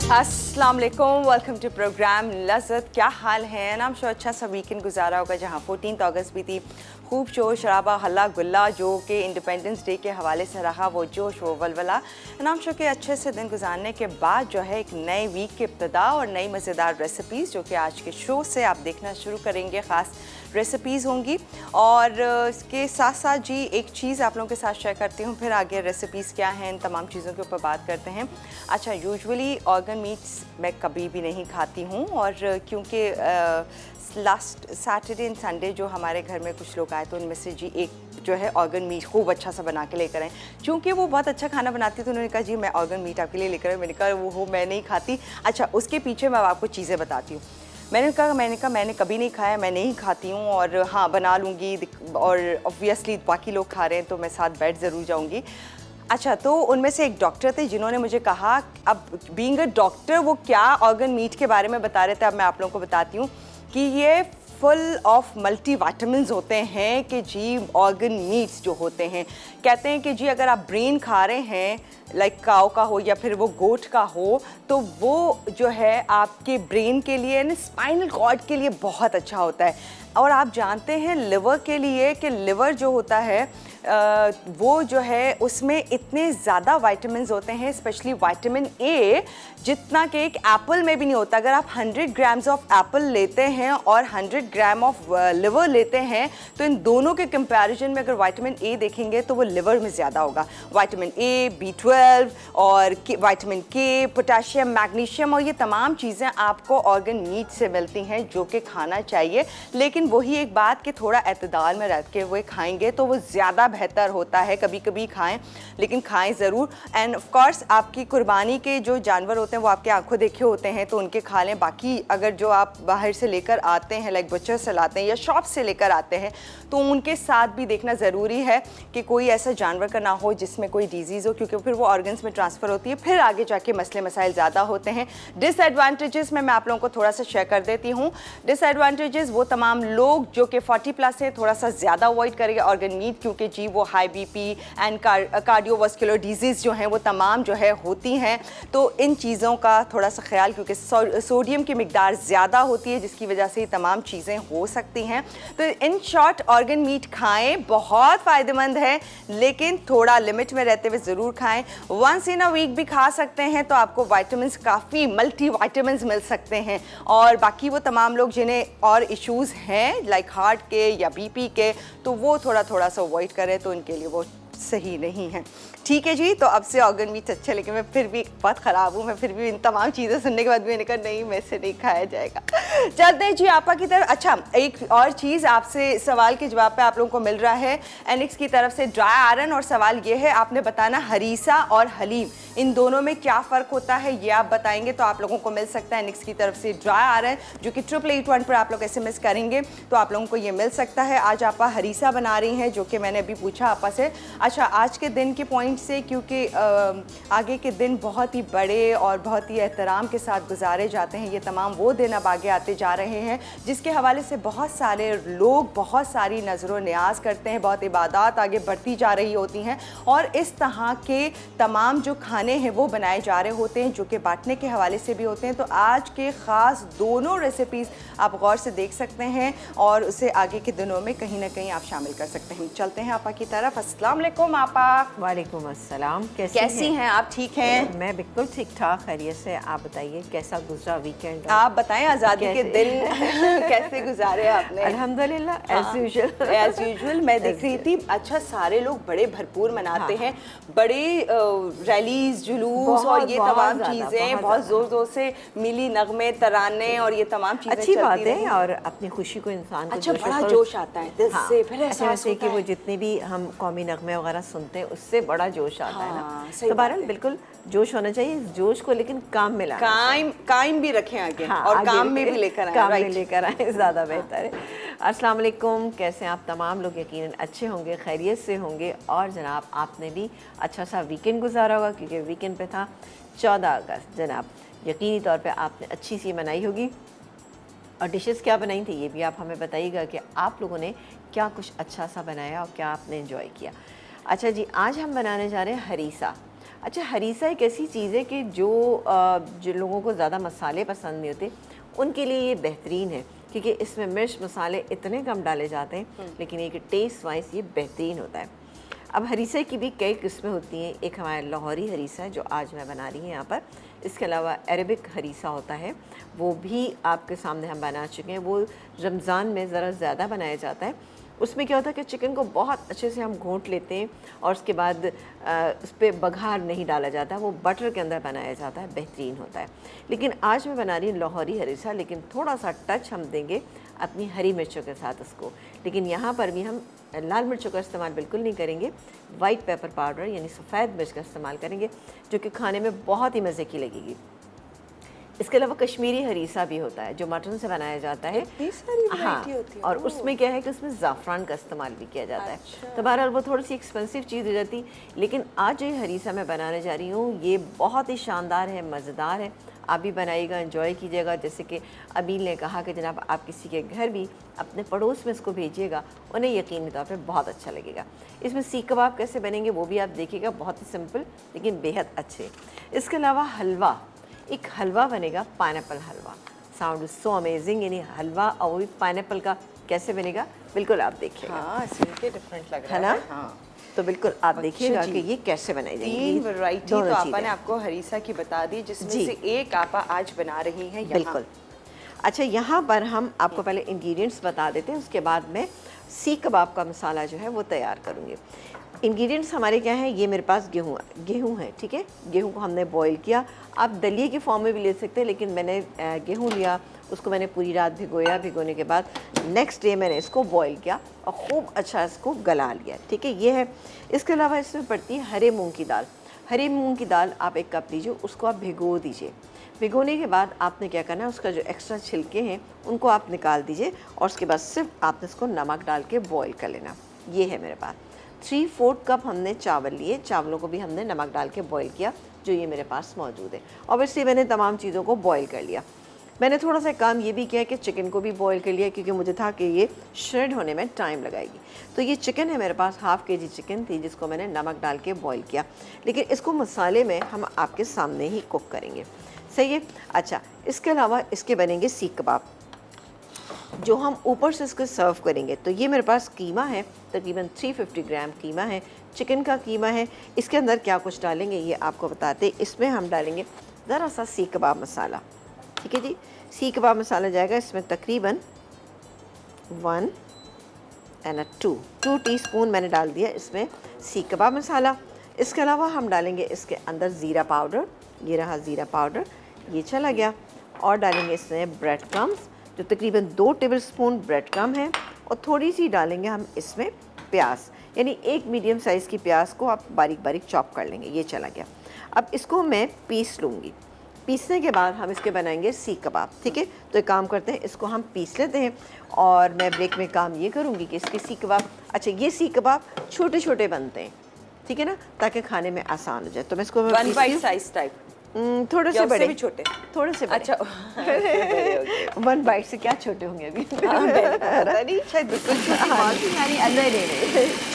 अस्सलाम वालेकुम, welcome to programme लज़्ज़त। क्या हाल है? नाम शो अच्छा सा वीकेंड गुजारा होगा जहाँ 14 अगस्त भी थी। खूब शोर शराबा हल्ला गुल्ला जो कि इंडिपेंडेंस डे के हवाले से रहा, वो जोश वो वलवला। नाम शो के अच्छे से दिन गुजारने के बाद जो है एक नए वीक की इब्तिदा और नई मज़ेदार रेसिपीज़ जो कि आज के शो से आप देखना शुरू करेंगे। ख़ास रेसिपीज़ होंगी और इसके साथ साथ जी एक चीज़ आप लोगों के साथ शेयर करती हूँ, फिर आगे रेसिपीज़ क्या हैं इन तमाम चीज़ों के ऊपर बात करते हैं। अच्छा, यूजुअली ऑर्गन मीट्स मैं कभी भी नहीं खाती हूँ और क्योंकि लास्ट सैटरडे एंड संडे जो हमारे घर में कुछ लोग आए तो उनमें से जी एक जो है ऑर्गन मीट खूब अच्छा सा बना के लेकर आए। चूँकि वो बहुत अच्छा खाना बनाती है तो उन्होंने कहा जी मैं ऑर्गन मीट आपके लिए लेकर आए। मैंने कहा वो मैं नहीं खाती। अच्छा, उसके पीछे मैं आपको चीज़ें बताती हूँ। मैंने कभी नहीं खाया, मैं नहीं खाती हूँ और हाँ बना लूँगी और ऑब्वियसली बाकी लोग खा रहे हैं तो मैं साथ बैठ ज़रूर जाऊँगी। अच्छा, तो उनमें से एक डॉक्टर थे जिन्होंने मुझे कहा, अब बीइंग अ डॉक्टर वो क्या ऑर्गन मीट के बारे में बता रहे थे, अब मैं आप लोगों को बताती हूँ कि ये फुल ऑफ मल्टी वाइटामिन्स होते हैं कि जी ऑर्गन मीट्स जो होते हैं, कहते हैं कि जी अगर आप ब्रेन खा रहे हैं लाइक काऊ का हो या फिर वो गोट का हो तो वो जो है आपके ब्रेन के लिए यानी स्पाइनल कॉर्ड के लिए बहुत अच्छा होता है। और आप जानते हैं लिवर के लिए कि लिवर जो होता है वो जो है उसमें इतने ज़्यादा वाइटामिन्स होते हैं, स्पेशली वाइटामिन ए जितना कि एक एप्पल में भी नहीं होता। अगर आप 100 ग्राम्स ऑफ एप्पल लेते हैं और 100 ग्राम ऑफ लिवर लेते हैं तो इन दोनों के कंपैरिजन में अगर वाइटामिन ए देखेंगे तो वो लिवर में ज़्यादा होगा। वाइटामिन ए, B12 और वाइटामिन के, पोटेशियम, मैग्नीशियम और ये तमाम चीज़ें आपको ऑर्गन मीट से मिलती हैं जो कि खाना चाहिए। लेकिन वही एक बात कि थोड़ा एतदाल में रह के वो खाएंगे तो वो ज़्यादा बेहतर होता है। कभी कभी खाएं लेकिन खाएं ज़रूर। एंड ऑफ कोर्स आपकी कुर्बानी के जो जानवर होते हैं वो आपके आंखों देखे होते हैं तो उनके खा लें। बाकी अगर जो आप बाहर से लेकर आते हैं लाइक बचर से लाते हैं या शॉप से लेकर आते हैं तो उनके साथ भी देखना ज़रूरी है कि कोई ऐसा जानवर का ना हो जिसमें कोई डिजीज़ हो, क्योंकि फिर वो ऑर्गन्स में ट्रांसफ़र होती है, फिर आगे जाके मसले मसाइल ज़्यादा होते हैं। डिसएडवांटेजेस में मैं आप लोगों को थोड़ा सा शेयर कर देती हूँ। डिसएडवांटेजेस वो तमाम लोग जो कि 40+ है थोड़ा सा ज़्यादा अवॉइड करेंगे ऑर्गन मीट, क्योंकि जी वो high BP and cardiovascular disease जो हैं वो तमाम जो है होती हैं। तो इन चीज़ों का थोड़ा सा ख्याल, क्योंकि सोडियम की मिकदार ज़्यादा होती है जिसकी वजह से ये तमाम चीज़ें हो सकती हैं। तो इन शॉर्ट ऑर्गन मीट खाएं, बहुत फ़ायदेमंद है लेकिन थोड़ा लिमिट में रहते हुए ज़रूर खाएं। वंस इन अ वीक भी खा सकते हैं तो आपको वाइटामिन्स काफ़ी मल्टी वाइटामिन्स मिल सकते हैं। और बाकी वो तमाम लोग जिन्हें और इश्यूज़ हैं लाइक हार्ट के या बीपी के तो वो थोड़ा सा अवॉइड करें तो उनके लिए वो सही नहीं है। ठीक है जी, तो अब से ऑर्गन मीट अच्छे, लेकिन मैं फिर भी बहुत ख़राब हूँ। मैं फिर भी इन तमाम चीज़ें सुनने के बाद भी मैंने कहा नहीं, मैं से नहीं खाया जाएगा। चलते हैं जी आपा की तरफ। अच्छा, एक और चीज़ आपसे सवाल के जवाब पे आप लोगों को मिल रहा है एनिक्स की तरफ से ड्राई आयरन, और सवाल ये है आपने बताना हरीसा और हलीम इन दोनों में क्या फ़र्क होता है, ये आप बताएंगे तो आप लोगों को मिल सकता है एनिक्स की तरफ से ड्राई आयरन, जो कि 8881 पर आप लोग SMS करेंगे तो आप लोगों को ये मिल सकता है। आज आपा हरीसा बना रही हैं जो कि मैंने अभी पूछा आपा से। अच्छा, आज के दिन के पॉइंट से, क्योंकि आगे के दिन बहुत ही बड़े और बहुत ही एहतराम के साथ गुजारे जाते हैं, ये तमाम वो दिन अब आगे आते जा रहे हैं जिसके हवाले से बहुत सारे लोग बहुत सारी नज़रों न्याज करते हैं, बहुत इबादत आगे बढ़ती जा रही होती हैं और इस तरह के तमाम जो खाने हैं वो बनाए जा रहे होते हैं जो कि बांटने के हवाले से भी होते हैं। तो आज के ख़ास दोनों रेसिपीज़ आप गौर से देख सकते हैं और उसे आगे के दिनों में कहीं ना कहीं आप शामिल कर सकते हैं। चलते हैं आपा की तरफ। अस्सलाम वालेकुम आपा। वालेकुम अस्सलाम। कैसी हैं आप? ठीक हैं? मैं बिल्कुल ठीक ठाक, खैरियत से। आप बताइए कैसा गुजरा वीकेंड? आप बताएं आज़ादी के दिन कैसे गुजारे आपने? अल्हम्दुलिल्लाह एज यूजुअल। मैं देख रही थी, अच्छा सारे लोग बड़े भरपूर मनाते हैं, बड़े रैलीज, जुलूस और ये तमाम चीज़ें बहुत ज़ोर ज़ोर से मिली नगमे, तराने और ये तमाम चीज़ें अच्छी बात है और अपनी खुशी को इंसान को अच्छा बड़ा जोश आता है दिल से, फिर ऐसे कि वो जितने भी हम कौमी नगमे वगैरह सुनते हैं उससे बड़ा जोश आता है ना। तो बहरहाल बिल्कुल जोश होना चाहिए, इस जोश को लेकिन काम में लाना, कायम भी रखें आगे और काम में भी लेकर आए, काम में लेकर आए, ज़्यादा बेहतर है। अस्सलाम वालेकुम, कैसे आप तमाम लोग? यकीनन अच्छे होंगे, खैरियत से होंगे और जनाब आपने भी अच्छा सा वीकेंड गुजारा होगा क्योंकि वीकेंड पे था 14 अगस्त। जनाब यकीनी तौर पे आपने अच्छी सी मनाई होगी और डिशेस क्या बनाई थी ये भी आप हमें बताइएगा कि आप लोगों ने क्या कुछ अच्छा सा बनाया और क्या आपने एंजॉय किया। अच्छा जी, आज हम बनाने जा रहे हैं हरीसा। अच्छा, हरीसा एक ऐसी चीज़ है कि जो जो लोगों को ज़्यादा मसाले पसंद नहीं होते उनके लिए ये बेहतरीन है, क्योंकि इसमें मिर्च मसाले इतने कम डाले जाते हैं, लेकिन ये कि टेस्ट वाइज ये बेहतरीन होता है। अब हरीसा की भी कई किस्में होती हैं। एक हमारा लाहौरी हरीसा है जो आज मैं बना रही हूँ यहाँ पर। इसके अलावा अरेबिक हरीसा होता है, वो भी आपके सामने हम बना चुके हैं। वो रमज़ान में ज़रा ज़्यादा बनाया जाता है। उसमें क्या होता है कि चिकन को बहुत अच्छे से हम घोंट लेते हैं और उसके बाद उस पर बघार नहीं डाला जाता, वो बटर के अंदर बनाया जाता है, बेहतरीन होता है। लेकिन आज मैं बना रही हूँ लाहौरी हरीसा, लेकिन थोड़ा सा टच हम देंगे अपनी हरी मिर्चों के साथ उसको। लेकिन यहाँ पर भी हम लाल मिर्चों का इस्तेमाल बिल्कुल नहीं करेंगे, वाइट पेपर पाउडर यानी सफ़ेद मिर्च का इस्तेमाल करेंगे, जो कि खाने में बहुत ही मज़े की लगेगी। इसके अलावा कश्मीरी हरीसा भी होता है जो मटन से बनाया जाता है। हाँ, होती है। और उसमें क्या है कि उसमें ज़ाफ़रान का इस्तेमाल भी किया जाता है। तो बहरहाल वो थोड़ी सी एक्सपेंसिव चीज़ हो जाती, लेकिन आज जो हरीसा मैं बनाने जा रही हूँ ये बहुत ही शानदार है, मज़ेदार है। आप भी बनाइएगा, एंजॉय कीजिएगा। जैसे कि अबील ने कहा कि जनाब आप किसी के घर भी अपने पड़ोस में इसको भेजिएगा, उन्हें यकीनी तौर पर बहुत अच्छा लगेगा। इसमें सीख कबाब कैसे बनेंगे वो भी आप देखिएगा, बहुत ही सिंपल लेकिन बेहद अच्छे। इसके अलावा हलवा, एक हलवा बनेगा, pineapple halwa. Sound is so amazing, यानी हलवा और वो भी पाइनएप्पल का कैसे बनेगा बिल्कुल आप देखिएगा। हाँ, सुन के डिफरेंट लग रहा है ना? हाँ। तो बिल्कुल आप देखिएगा कि ये कैसे बनाई जाएगी। 3 वैरायटी तो आपा ने आपको हरीसा की बता दी, जिसमें से एक आपा आज बना रही हैं यहाँ। बिल्कुल। अच्छा, यहाँ पर हम आपको पहले इंग्रेडिएंट्स बता देते हैं, उसके बाद में सीख कबाब का मसाला जो है वो तैयार करूँगी। इंग्रेडिएंट्स हमारे क्या हैं, ये मेरे पास गेहूँ है, ठीक है। गेहूँ को हमने बॉईल किया, आप दलिए की फॉर्म में भी ले सकते हैं, लेकिन मैंने गेहूँ लिया, उसको मैंने पूरी रात भिगोया। भिगोने के बाद नेक्स्ट डे मैंने इसको बॉईल किया और खूब अच्छा इसको गला लिया, ठीक है। ये है। इसके अलावा इसमें पड़ती है हरे मूँग की दाल। हरे मूँग की दाल आप 1 कप लीजिए, उसको आप भिगो दीजिए। भिगोने के बाद आपने क्या करना है, उसका जो एक्स्ट्रा छिलके हैं उनको आप निकाल दीजिए और उसके बाद सिर्फ आपने इसको नमक डाल के बॉईल कर लेना। ये है मेरे पास। 3/4 कप हमने चावल लिए, चावलों को भी हमने नमक डाल के बॉईल किया, जो ये मेरे पास मौजूद है। ऑब्वियसली मैंने तमाम चीज़ों को बॉईल कर लिया। मैंने थोड़ा सा काम ये भी किया कि चिकन को भी बॉईल कर लिया, क्योंकि मुझे था कि ये श्रेड होने में टाइम लगाएगी। तो ये चिकन है मेरे पास, ½ kg चिकन थी जिसको मैंने नमक डाल के बॉईल किया। लेकिन इसको मसाले में हम आपके सामने ही कुक करेंगे, सही है। अच्छा, इसके अलावा इसके बनेंगे सीख कबाब, जो हम ऊपर से इसको सर्व करेंगे। तो ये मेरे पास कीमा है, तकरीबन 350 ग्राम कीमा है, चिकन का कीमा है। इसके अंदर क्या कुछ डालेंगे ये आपको बताते। इसमें हम डालेंगे ज़रा सा सीख कबाब मसाला, ठीक है जी। सीख कबाब मसाला जाएगा इसमें तकरीबन 1 और 2 टीस्पून मैंने डाल दिया इसमें सीख कबाब मसाला। इसके अलावा हम डालेंगे इसके अंदर ज़ीरा पाउडर, ये रहा ज़ीरा पाउडर, ये चला गया। और डालेंगे इसमें ब्रेड क्रम्स, जो तकरीबन 2 टेबलस्पून ब्रेड क्रम है। और थोड़ी सी डालेंगे हम इसमें प्याज, यानी 1 मीडियम साइज़ की प्याज को आप बारीक बारीक चॉप कर लेंगे, ये चला गया। अब इसको मैं पीस लूँगी। पीसने के बाद हम इसके बनाएंगे सीख कबाब, ठीक है। तो एक काम करते हैं, इसको हम पीस लेते हैं और मैं ब्रेक में काम ये करूँगी कि इसके सीख कबाब, अच्छा ये सीख कबाब छोटे छोटे बनते हैं, ठीक है ना, ताकि खाने में आसान हो जाए। तो मैं इसको 1 बाइट साइज टाइप, थोड़े से बड़े भी छोटे, थोड़े से बड़े। अच्छा 1 बाइट से क्या छोटे होंगे अभी। नहीं शायद बिल्कुल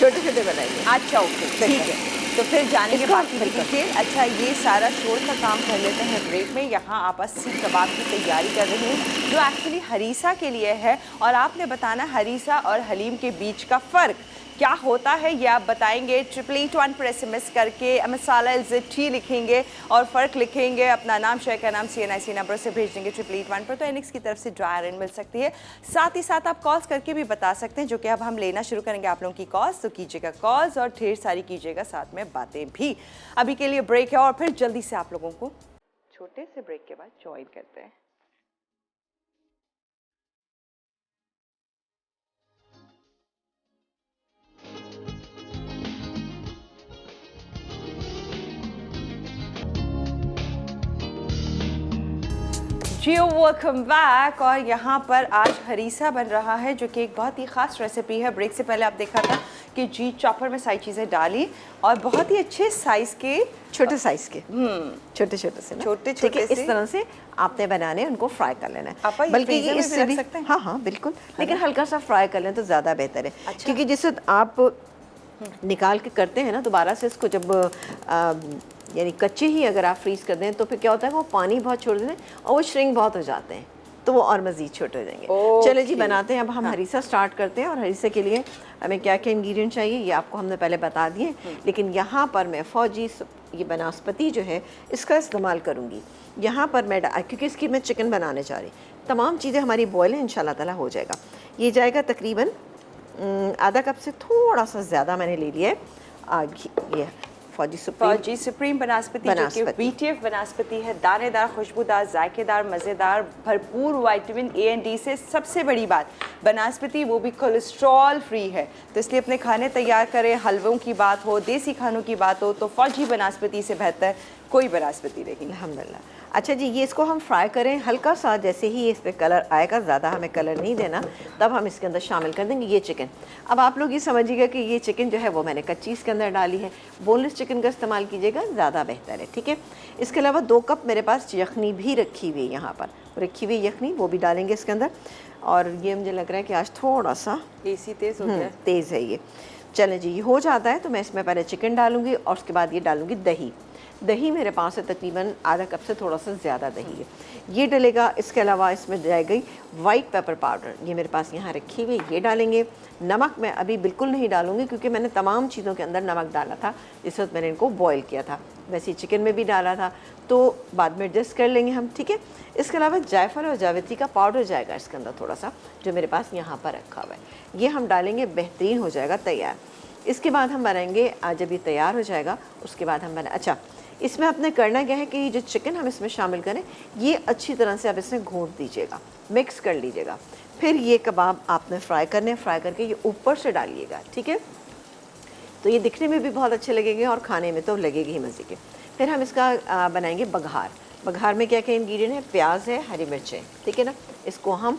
छोटे छोटे बनाएंगे। अच्छा ओके, ठीक है। तो फिर जानेंगे बाकी की डिटेल। अच्छा, ये सारा शोर का काम कर लेते हैं ब्रेक में। यहाँ आप सीख कबाब की तैयारी कर रही हूँ, जो एक्चुअली हरीसा के लिए है, और आपने बताना हरीसा और हलीम के बीच का फ़र्क क्या होता है ये आप बताएंगे। 8881 पर SMS करके मसाला LZT लिखेंगे और फ़र्क लिखेंगे, अपना नाम, शहर का नाम CNIC नंबर से भेज देंगे 8881 पर, तो एनिक्स की तरफ से ड्राई आयरन मिल सकती है। साथ ही साथ आप कॉल्स करके भी बता सकते हैं, जो कि अब हम लेना शुरू करेंगे आप लोगों की कॉल्स। तो कीजिएगा कॉल्स और ढेर सारी कीजिएगा साथ में बातें भी। अभी के लिए ब्रेक है और फिर जल्दी से आप लोगों को छोटे से ब्रेक के बाद ज्वाइन करते हैं। जियो वेलकम बैक। और यहाँ पर आज हरीसा बन रहा है, जो कि एक बहुत ही ख़ास रेसिपी है। ब्रेक से पहले आप देखा था कि जी चॉपर में सारी चीज़ें डाली और बहुत ही अच्छे साइज़ के, छोटे साइज़ के, छोटे छोटे से, छोटे छोटे इस तरह से आपने बनाने, उनको फ्राई कर लेना है। बल्कि इससे भी सकते हैं, हाँ हाँ बिल्कुल, लेकिन हल्का सा फ्राई कर लें तो ज़्यादा बेहतर है। अच्छा। क्योंकि जिससे आप निकाल के करते हैं ना, दोबारा से इसको जब यानी कच्चे ही अगर आप फ्रीज़ कर दें तो फिर क्या होता है वो पानी बहुत छोड़ देते हैं और वो श्रिंक बहुत हो जाते हैं, तो वो और मज़ीद छोटे हो जाएंगे। चलो जी बनाते हैं। अब हम हरीसा स्टार्ट करते हैं, और हरीसे के लिए हमें क्या क्या इंग्रेडिएंट चाहिए ये आपको हमने पहले बता दिए, लेकिन यहाँ पर मैं फौजी ये बनास्पति जो है इसका इस्तेमाल करूँगी। यहाँ पर मैं क्योंकि इसकी मैं चिकन बनाने जा रही, तमाम चीज़ें हमारी बॉयल हैं, इंशाल्लाह ताला हो जाएगा। ये जाएगा तकरीबन आधा कप से थोड़ा सा ज़्यादा मैंने ले लिया है ये फौजी सुप्रीम बनास्पति जो कि BTF बनास्पति है, दानेदार, खुशबूदार, जायकेदार, मज़ेदार, भरपूर विटामिन A एंड D से। सबसे बड़ी बात, बनास्पति वो भी कोलेस्ट्रॉल फ्री है, तो इसलिए अपने खाने तैयार करें, हलवों की बात हो, देसी खानों की बात हो, तो फौजी बनास्पति से बेहतर कोई बनास्पति नहीं। अल्हम्दुलिल्लाह। अच्छा जी, ये इसको हम फ्राई करें हल्का सा, जैसे ही इस पर कलर आएगा, ज़्यादा हमें कलर नहीं देना, तब हम इसके अंदर शामिल कर देंगे ये चिकन। अब आप लोग ये समझिएगा कि ये चिकन जो है वो मैंने कच्ची इसके अंदर डाली है, बोनलेस चिकन का इस्तेमाल कीजिएगा, ज़्यादा बेहतर है, ठीक है। इसके अलावा 2 कप मेरे पास यखनी भी रखी हुई है, यहाँ पर रखी हुई यखनी, वो भी डालेंगे इसके अंदर। और ये मुझे लग रहा है कि आज थोड़ा सा AC तेज़ हो गया, तेज़ है ये। चलें जी, ये हो जाता है तो मैं इसमें पहले चिकन डालूंगी और उसके बाद ये डालूंगी दही। दही मेरे पास है तकरीबन आधा कप से थोड़ा सा ज़्यादा दही है, ये डलेगा। इसके अलावा इसमें जाएगी वाइट पेपर पाउडर, ये मेरे पास यहाँ रखी हुई, ये डालेंगे। नमक मैं अभी बिल्कुल नहीं डालूंगी क्योंकि मैंने तमाम चीज़ों के अंदर नमक डाला था जिस वक्त मैंने इनको बॉयल किया था, वैसे ही चिकन में भी डाला था, तो बाद में एडजस्ट कर लेंगे हम, ठीक है। इसके अलावा जायफल और जावित्री का पाउडर जाएगा इसके अंदर थोड़ा सा, जो मेरे पास यहाँ पर रखा हुआ है, ये हम डालेंगे, बेहतरीन हो जाएगा तैयार। इसके बाद हम बनाएंगे, जब ये तैयार हो जाएगा उसके बाद हम अच्छा, इसमें आपने करना क्या है कि जो चिकन हम इसमें शामिल करें, ये अच्छी तरह से आप इसमें घोंट दीजिएगा, मिक्स कर लीजिएगा। फिर ये कबाब आपने फ्राई करने, फ्राई करके ये ऊपर से डालिएगा, ठीक है। तो ये दिखने में भी बहुत अच्छे लगेंगे और खाने में तो लगेगी ही मज़े के। फिर हम इसका बनाएंगे बघार। बघार में क्या क्या इंग्रेडिएंट है, प्याज है, हरी मिर्चें, ठीक है ना। इसको हम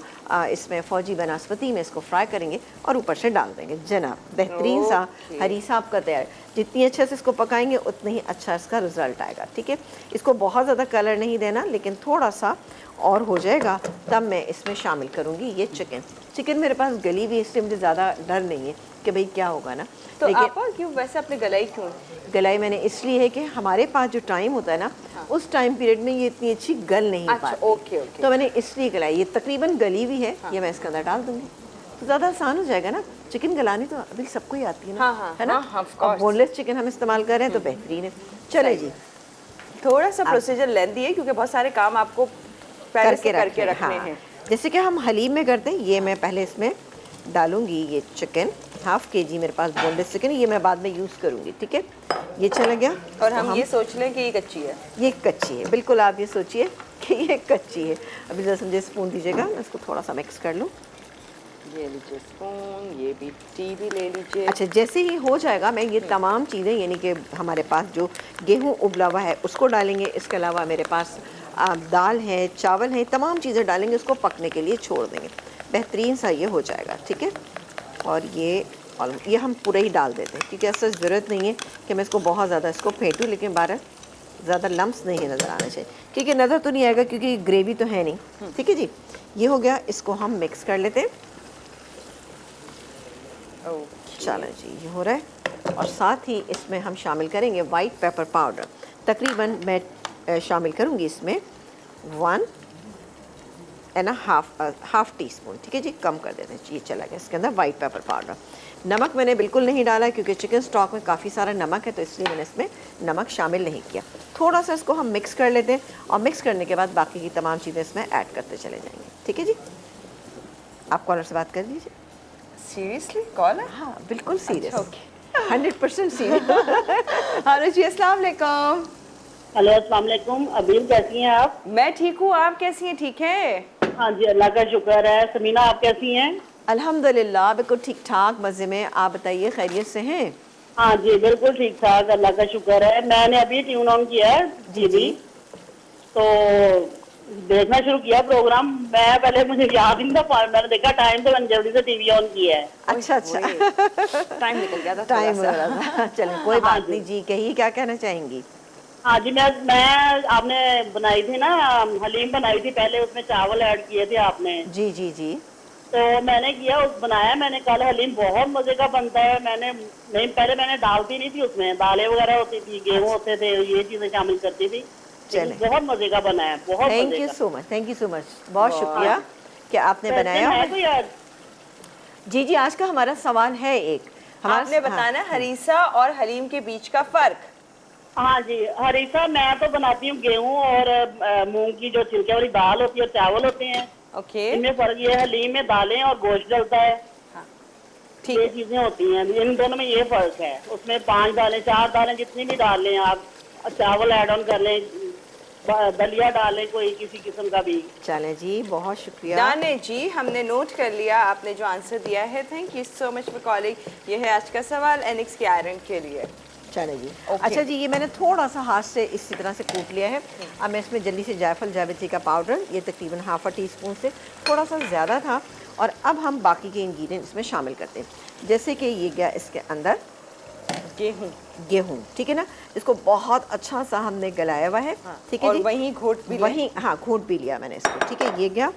इसमें फौजी बनास्पति में इसको फ्राई करेंगे और ऊपर से डाल देंगे। जनाब बेहतरीन सा हरीसा आपका तैयार। जितनी अच्छे से इसको पकाएंगे उतनी ही अच्छा इसका रिज़ल्ट आएगा, ठीक है। इसको बहुत ज़्यादा कलर नहीं देना, लेकिन थोड़ा सा और हो जाएगा तब मैं इसमें शामिल करूँगी ये चिकन। चिकन मेरे पास गली भी, इसलिए मुझे ज़्यादा डर नहीं है कि भाई क्या होगा ना। तो आपा क्यों वैसे अपने गलाई क्यों? गलाई मैंने इसलिए है कि हमारे पास जो टाइम होता है ना, उस टाइम पीरियड में ये इतनी अच्छी गल नहीं पाती। Okay okay. तो मैंने इसलिए गलाई, ये तकरीबन गली भी है, ये मैं इसके अंदर डाल दूँगी तो ज़्यादा आसान हो जाएगा ना। चिकन गलानी तो अभी सबको ही आती है ना, है ना। और बोनलेस चिकन हम इस्तेमाल कर रहे हैं तो बेहतरीन है। चले जी, थोड़ा सा प्रोसीजर लेंथी है क्योंकि बहुत सारे काम आपको पहले से करके रखने हैं। जैसे कि हम हलीम में करते हैं, ये मैं पहले इसमें डालूंगी ये चिकन, हाफ kg मेरे पास बोनलेस चिकन, ये मैं बाद में यूज़ करूँगी, ठीक है। ये चला गया और हम ये सोच लें कि ये कच्ची है, ये कच्ची है, बिल्कुल आप ये सोचिए कि ये कच्ची है। अभी जैसे मुझे स्पून दीजिएगा, मैं इसको थोड़ा सा मिक्स कर लूँ। ये लीजिए स्पून, ये भी टी भी ले लीजिए। अच्छा, जैसे ही हो जाएगा मैं ये तमाम चीज़ें, यानी कि हमारे पास जो गेहूँ उबला हुआ है उसको डालेंगे। इसके अलावा मेरे पास दाल है, चावल है, तमाम चीज़ें डालेंगे, उसको पकने के लिए छोड़ देंगे। बेहतरीन सा ये हो जाएगा, ठीक है। और ये हम पूरा ही डाल देते हैं क्योंकि ऐसा ज़रूरत नहीं है कि मैं इसको बहुत ज़्यादा इसको फेंटूँ, लेकिन बारह ज़्यादा लम्स नहीं नज़र आना चाहिए क्योंकि नज़र तो नहीं आएगा क्योंकि ग्रेवी तो है नहीं, ठीक है जी। ये हो गया, इसको हम मिक्स कर लेते हैं। चलो जी, ये हो रहा है। और साथ ही इसमें हम शामिल करेंगे वाइट पेपर पाउडर। तकरीबन मैं शामिल करूँगी इसमें 1.5 टीस्पून, ठीक है जी, कम कर देते हैं। ये चला गया इसके अंदर वाइट पेपर पाउडर। नमक मैंने बिल्कुल नहीं डाला क्योंकि चिकन स्टॉक में काफ़ी सारा नमक है, तो इसलिए मैंने इसमें नमक शामिल नहीं किया। थोड़ा सा इसको हम मिक्स कर लेते हैं और मिक्स करने के बाद बाकी की तमाम चीज़ें इसमें ऐड करते चले जाएंगे, ठीक है जी। आप कॉलर से बात कर लीजिए। सीरियसली कॉल है? हाँ बिल्कुल सीरियस, ओके, 100% सीरियस। हेलो जी, अस्सलाम वालेकुम। हेलो अस्सलाम वालेकुम। अबील कैसी हैं आप? मैं ठीक हूँ, आप कैसी हैं? ठीक है? हाँ जी, अल्लाह का शुक्र है। समीना आप कैसी हैं? अल्हम्दुलिल्लाह बिल्कुल ठीक ठाक, मज़े में। आप बताइए, खैरियत से हैं? हाँ जी बिल्कुल ठीक ठाक, अल्लाह का शुक्र है। मैंने अभी ट्यून ऑन किया है जी, तो देखना शुरू किया प्रोग्राम। मैं पहले मुझे याद ही नहीं था, मैंने देखा टाइम तो मैंने जल्दी से टीवी ऑन किया है। अच्छा टाइम निकल गया था, टाइम हो रहा था। चलें कोई बात नहीं जी, कहिए क्या कहना चाहेंगी? हाँ जी, मैं आपने बनाई थी ना हलीम, बनाई थी पहले, उसमें चावल ऐड किए थे आपने। जी जी जी। तो मैंने किया, उस बनाया मैंने कल हलीम, बहुत मजे का बनता है। पहले मैंने डालती नहीं थी उसमें, दालें वगैरह होती थी, गेहूं होते थे, ये चीजें शामिल करती थी, चलें। लेकिन बहुत मजे का बना है, बहुत थैंक मजे यू का। So much, thank you so much, बहुत शुक्रिया कि आपने क्वेश्चन बनाया। है कोई आज? जी जी, आज का हमारा सवाल है एक, आपने बताना है हरीसा और हलीम के बीच का फर्क। हाँ जी, हरीसा मैं तो बनाती हूँ गेहूं और मूंग की जो छिलके वाली दाल होती है और चावल होते हैं। ओके, इनमें फर्क ये है, हलीम में दालें और गोश्त डलता है, ठीक ये है। चीजें होती हैं। इन दोनों में ये फर्क है। उसमें 5 दालें 4 दालें जितनी भी डाल लें आप, चावल ऐड ऑन कर लें, दलिया डालें कोई किसी किस्म का भी। चलें जी, बहुत शुक्रिया। दाने जी, हमने नोट कर लिया आपने जो आंसर दिया है। Thank you so much for calling. ये है आज का सवाल एनिक्स के आयरन के लिए। चलें जी। ओके। अच्छा जी, ये मैंने थोड़ा सा हाथ से इसी तरह से कूट लिया है। अब मैं इसमें जल्दी से जायफल जावित्री का पाउडर, ये तकरीबन ½ टीस्पून से थोड़ा सा ज़्यादा था, और अब हम बाकी के इंग्रेडिएंट इसमें शामिल करते हैं। जैसे कि ये गया इसके अंदर गेहूँ, ठीक है ना, इसको बहुत अच्छा सा हमने गलाया हुआ है, ठीक है और जी। वहीं घोट भी वहीं, हाँ, घोट भी लिया मैंने इसको, ठीक है। ये गया,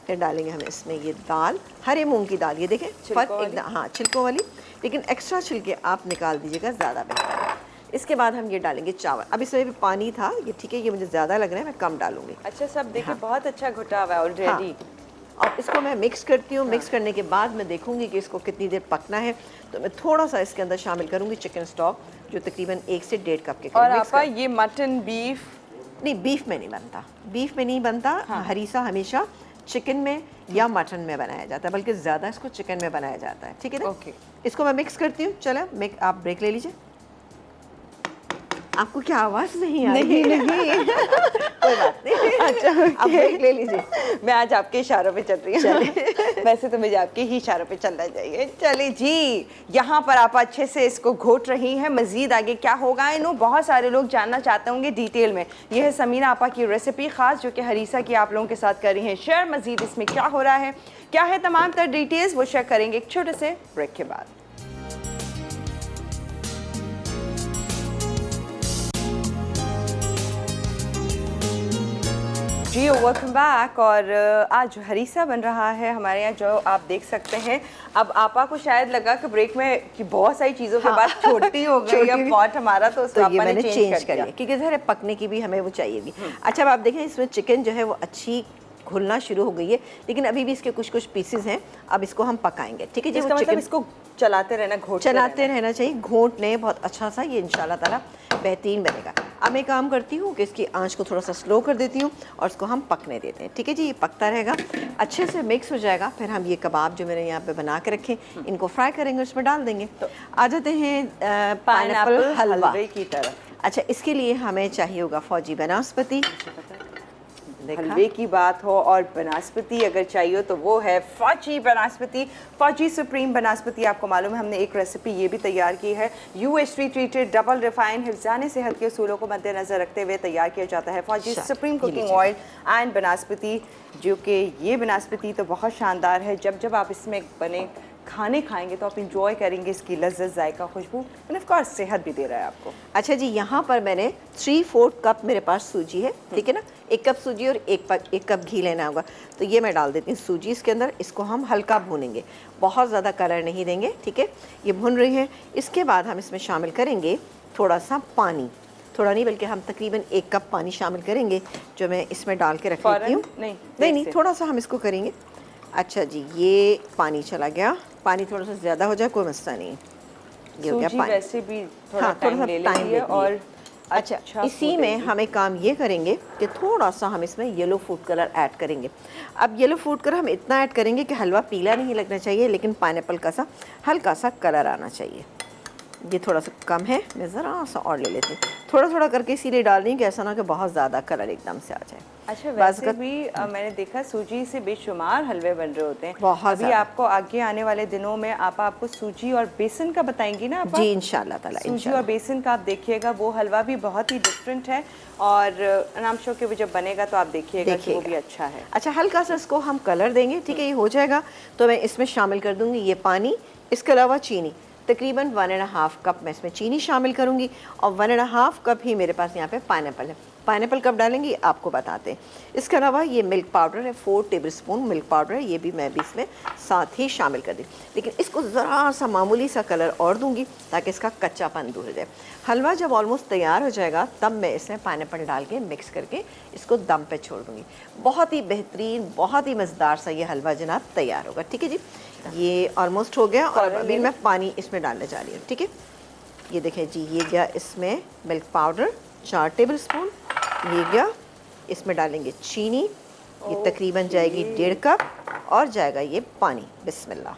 फिर डालेंगे हम इसमें ये दाल, हरे मूंग की दाल, ये देखें फर्क एकदम, हाँ, छिलकों वाली, लेकिन एक्स्ट्रा छिलके आप निकाल दीजिएगा, ज़्यादा बेहतर है। इसके बाद हम ये डालेंगे चावल। अब इसमें भी पानी था ये, ठीक है, ये मुझे ज़्यादा लग रहा है, मैं कम डालूंगी। अच्छा, सब देखिए बहुत अच्छा घुटा हुआ है ऑलरेडी। और इसको मैं मिक्स करती हूँ। मिक्स करने के बाद मैं देखूंगी कि इसको कितनी देर पकना है, तो मैं थोड़ा सा इसके अंदर शामिल करूंगी चिकन स्टॉक, जो तकरीबन 1 से 1.5 कप के और करीब। आपा ये मटन बीफ नहीं, बीफ में नहीं बनता, बीफ में नहीं बनता। हरीसा हमेशा चिकन में या मटन में बनाया जाता है, बल्कि ज़्यादा इसको चिकन में बनाया जाता है, ठीक है ना। ओके। इसको मैं मिक्स करती हूँ। चलो, आप ब्रेक ले लीजिए। आपको क्या आवाज़ नहीं आ रही? नहीं कोई बात नहीं। अच्छा, आप ब्रेक ले लीजिए। मैं आज आपके इशारों पे चल रही हूँ। वैसे तो मुझे आपके ही इशारों पे चलना चाहिए। चलिए जी, यहाँ पर आप अच्छे से इसको घोट रही हैं। मज़ीद आगे क्या होगा, इन्हों बहुत सारे लोग जानना चाहते होंगे डिटेल में। यह है समीना आपा की रेसिपी ख़ास, जो कि हरीसा की आप लोगों के साथ कर रही हैं शेयर। मज़ीद इसमें क्या हो रहा है, क्या है तमाम तर डिटेल्स, वो शेयर करेंगे एक छोटे से ब्रेक के बाद। जी वेलकम बैक। और आज हरीसा बन रहा है हमारे यहाँ, जो आप देख सकते हैं। अब आपा को शायद लगा कि ब्रेक में कि बहुत सारी चीज़ों के बाद छोटी हो गई है पॉट हमारा, तो उसको ये आपा ने मैंने चेंज कर लिया, क्योंकि ज़रा पकने की भी हमें वो चाहिए भी। अच्छा, अब आप देखें इसमें चिकन जो है वो अच्छी घुलना शुरू हो गई है, लेकिन अभी भी इसके कुछ कुछ पीसेस हैं। अब इसको हम पकाएंगे, ठीक है जी। इसका मतलब इसको चलाते रहना, चलाते रहना चाहिए, घोटने बहुत अच्छा सा, ये इंशाल्लाह ताला बेहतरीन बनेगा। अब मैं काम करती हूँ कि इसकी आंच को थोड़ा सा स्लो कर देती हूँ और इसको हम पकने देते हैं, ठीक है जी। ये पकता रहेगा, अच्छे से मिक्स हो जाएगा। फिर हम ये कबाब जो मैंने यहाँ पे बना के रखे, इनको फ्राई करेंगे, उसमें डाल देंगे। तो आ जाते हैं पाइनएप्पल हलवा की तरफ। अच्छा, इसके लिए हमें चाहिए होगा फौजी बनास्पति। हलवे की बात हो और बनास्पति अगर चाहिए हो तो वो है फौजी बनास्पति, फौजी सुप्रीम बनास्पति। आपको मालूम है हमने एक रेसिपी ये भी तैयार की है, UHT ट्रीटेड डबल रिफाइन हिफ्ज़ान सेहत के उसूलों को मद्देनज़र रखते हुए तैयार किया जाता है फौजी सुप्रीम कुकिंग ऑयल एंड बनास्पति, जो कि ये बनास्पति तो बहुत शानदार है। जब जब आप इसमें बने खाने खाएंगे तो आप इंजॉय करेंगे इसकी लज्जत, जायका, खुशबू, एंड ऑफ कोर्स सेहत भी दे रहा है आपको। अच्छा जी, यहाँ पर मैंने 3/4 कप मेरे पास सूजी है, ठीक है ना। 1 कप सूजी और 1 कप घी लेना होगा। तो ये मैं डाल देती हूँ सूजी इसके अंदर। इसको हम हल्का भूनेंगे, बहुत ज़्यादा कलर नहीं देंगे, ठीक है। ये भुन रही है। इसके बाद हम इसमें शामिल करेंगे थोड़ा सा पानी, थोड़ा नहीं बल्कि हम तकरीबन 1 कप पानी शामिल करेंगे, जो मैं इसमें डाल के रख लेती हूँ। नहीं, थोड़ा सा हम इसको करेंगे। अच्छा जी, ये पानी चला गया। पानी थोड़ा सा ज़्यादा हो जाए कोई मसला नहीं, ये हो गया पानी। वैसे भी थोड़ा हाँ, टाइम ले लेती है। और अच्छा, इसी में हम एक काम ये करेंगे कि थोड़ा सा हम इसमें येलो फूड कलर ऐड करेंगे। अब येलो फूड कलर हम इतना ऐड करेंगे कि हलवा पीला नहीं लगना चाहिए, लेकिन पाइनएप्पल का सा हल्का सा कलर आना चाहिए। ये थोड़ा सा कम है, मैं ज़रा सा और ले लेती हूँ। थोड़ा थोड़ा करके इसीलिए डाल रही हूँ कि ऐसा ना कि बहुत ज़्यादा कलर एकदम से आ जाए। अच्छा, वैसे भी मैंने देखा सूजी से बेशुमार हलवे बन रहे होते हैं। बहुत अभी आपको आगे आने वाले दिनों में आपको सूजी और बेसन का बताएंगी ना आपा? जी इंशाल्लाह ताला। सूजी और बेसन का आप देखिएगा, वो हलवा भी बहुत ही डिफरेंट है और नाम शो के वो जब बनेगा तो आप देखिएगा कि वो भी अच्छा है। अच्छा, हल्का सा इसको हम कलर देंगे, ठीक है। ये हो जाएगा तो मैं इसमें शामिल कर दूँगी ये पानी, इसके अलावा चीनी। तकरीबन 1.5 कप मैं इसमें चीनी शामिल करूंगी और 1.5 कप ही मेरे पास यहाँ पे पाइनएप्पल है। पाइनएप्पल कब डालेंगे आपको बताते हैं। इसके अलावा ये मिल्क पाउडर है, 4 टेबलस्पून मिल्क पाउडर है, ये भी मैं भी इसमें साथ ही शामिल कर दी। लेकिन इसको ज़रा सा मामूली सा कलर और दूंगी ताकि इसका कच्चापन दूर हो जाए। हलवा जब ऑलमोस्ट तैयार हो जाएगा तब मैं इसमें पाइनएप्पल डाल के मिक्स करके इसको दम पे छोड़ दूंगी। बहुत ही बेहतरीन, बहुत ही मज़ेदार सा ये हलवा जनाब तैयार होगा। ठीक है जी, ये ऑलमोस्ट हो गया और अभी मैं पानी इसमें डालने जा रही हूँ। ठीक है, ये देखें जी, ये गया इसमें मिल्क पाउडर 4 टेबलस्पून, ये गया, इसमें डालेंगे चीनी, ये तकरीबन जाएगी 1.5 कप और जाएगा ये पानी। बिस्मिल्लाह,